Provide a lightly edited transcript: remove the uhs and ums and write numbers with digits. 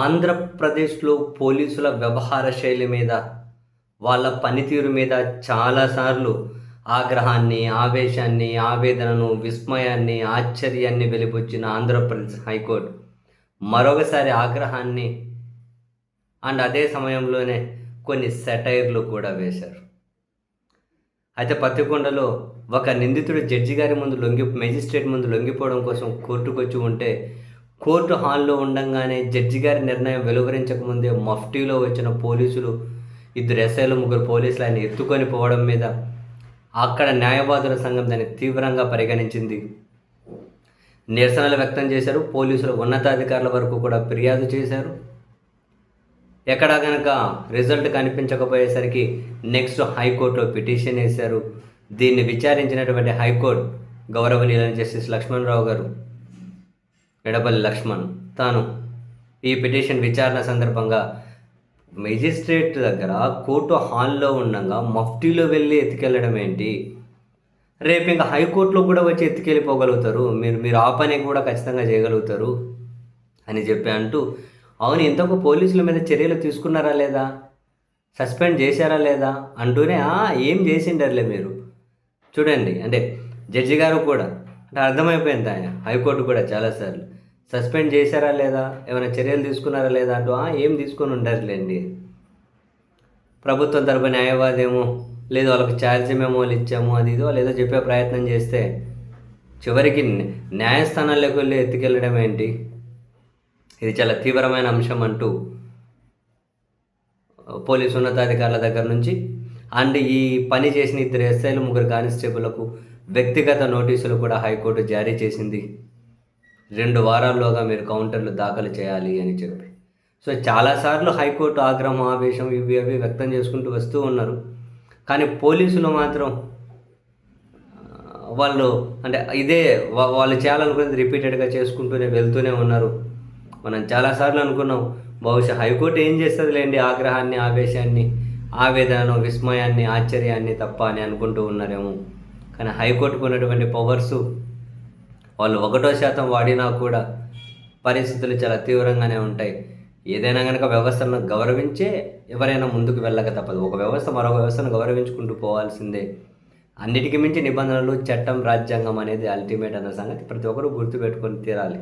ఆంధ్రప్రదేశ్‌లో పోలీసుల వ్యవహార శైలి మీద, వాళ్ళ పనితీరు మీద చాలా సార్లు ఆగ్రహాన్ని, ఆవేశాన్ని, ఆవేదనను, విస్మయాన్ని, ఆశ్చర్యాన్ని వెలిబుచ్చిన ఆంధ్రప్రదేశ్ హైకోర్టు మరొకసారి ఆగ్రహాన్ని అదే సమయంలోనే కొన్ని సెటైర్‌లు కూడా వేశారు. అయితే పత్తికొండలో ఒక నిందితుడు జడ్జి గారి ముందు మేజిస్ట్రేట్ ముందు లొంగిపోవడం కోసం కోర్టుకొచ్చి ఉంటే, కోర్టు హాల్‌లో ఉండంగానే జడ్జి గారి నిర్ణయం వెలువరించకముందే మఫ్టీలో వచ్చిన పోలీసులు, ఇద్దరు ఎస్ఐలు, ముగ్గురు పోలీసులు ఆయన ఎత్తుకొని పోవడం మీద అక్కడ న్యాయవాదుల సంఘం దాన్ని తీవ్రంగా పరిగణించింది. నిరసనలు వ్యక్తం చేశారు. పోలీసులు ఉన్నతాధికారుల వరకు కూడా ఫిర్యాదు చేశారు. ఎక్కడా గనక రిజల్ట్ కనిపించకపోయేసరికి నెక్స్ట్ హైకోర్టులో పిటిషన్ వేశారు. దీన్ని విచారించినటువంటి హైకోర్టు గౌరవనీయులైన జస్టిస్ లక్ష్మణరావు గారు, ఎడపల్లి లక్ష్మణ్, తాను ఈ పిటిషన్ విచారణ సందర్భంగా మెజిస్ట్రేట్ దగ్గర కోర్టు హాల్లో ఉండగా మఫ్టీలో వెళ్ళి ఎత్తుకెళ్ళడం ఏంటి, రేపు ఇంకా హైకోర్టులో కూడా వచ్చి ఎత్తుకెళ్ళిపోగలుగుతారు, మీరు ఆ పని కూడా ఖచ్చితంగా చేయగలుగుతారు అని చెప్పి అంటూ, అవును ఇంతకు పోలీసుల మీద చర్యలు తీసుకున్నారా లేదా, సస్పెండ్ చేశారా లేదా అంటూనే ఏం చేసిండర్లే మీరు చూడండి. అంటే జడ్జి గారు కూడా అంటే అర్థమైపోయింది ఆయన హైకోర్టు కూడా చాలాసార్లు సస్పెండ్ చేశారా లేదా, ఏమైనా చర్యలు తీసుకున్నారా లేదా అంటూ ఏం తీసుకొని ఉండరులేండి. ప్రభుత్వం తరపు న్యాయవాది ఏమో లేదు వాళ్ళకి ఛార్జ్ మెమోలు ఇచ్చాము అది ఇదో లేదో చెప్పే ప్రయత్నం చేస్తే చివరికి న్యాయస్థానాల్లోకి వెళ్ళి ఎత్తుకెళ్ళడం ఏంటి, ఇది చాలా తీవ్రమైన అంశం అంటూ పోలీసు ఉన్నతాధికారుల దగ్గర నుంచి ఈ పని చేసిన ఇద్దరు ఎస్ఐలు, ముగ్గురు కానిస్టేబుల్లకు వ్యక్తిగత నోటీసులు కూడా హైకోర్టు జారీ చేసింది. 2 వారాల్లోగా మీరు కౌంటర్లు దాఖలు చేయాలి అని చెప్పి. సో చాలాసార్లు హైకోర్టు ఆగ్రహం, ఆవేశం ఇవి అవి వ్యక్తం చేసుకుంటూ వస్తూ ఉన్నారు. కానీ పోలీసులు మాత్రం వాళ్ళు అంటే ఇదే వాళ్ళు చేయాలనుకునేది రిపీటెడ్గా చేసుకుంటూనే వెళ్తూనే ఉన్నారు. మనం చాలాసార్లు అనుకున్నాం బహుశా హైకోర్టు ఏం చేస్తుంది లేండి ఆగ్రహాన్ని, ఆవేశాన్ని, ఆవేదనను, విస్మయాన్ని, ఆశ్చర్యాన్ని తప్ప అని అనుకుంటూ ఉన్నారేమో. కానీ హైకోర్టుకు ఉన్నటువంటి పవర్సు వాళ్ళు 1% వాడినా కూడా పరిస్థితులు చాలా తీవ్రంగానే ఉంటాయి. ఏదైనా కనుక వ్యవస్థను గౌరవించే ఎవరైనా ముందుకు వెళ్ళక తప్పదు. ఒక వ్యవస్థ మరొక వ్యవస్థను గౌరవించుకుంటూ పోవాల్సిందే. అన్నిటికీ మించి నిబంధనలు, చట్టం, రాజ్యాంగం అనేది అల్టిమేట్ అన్న సంగతి ప్రతి ఒక్కరూ గుర్తుపెట్టుకొని తీరాలి.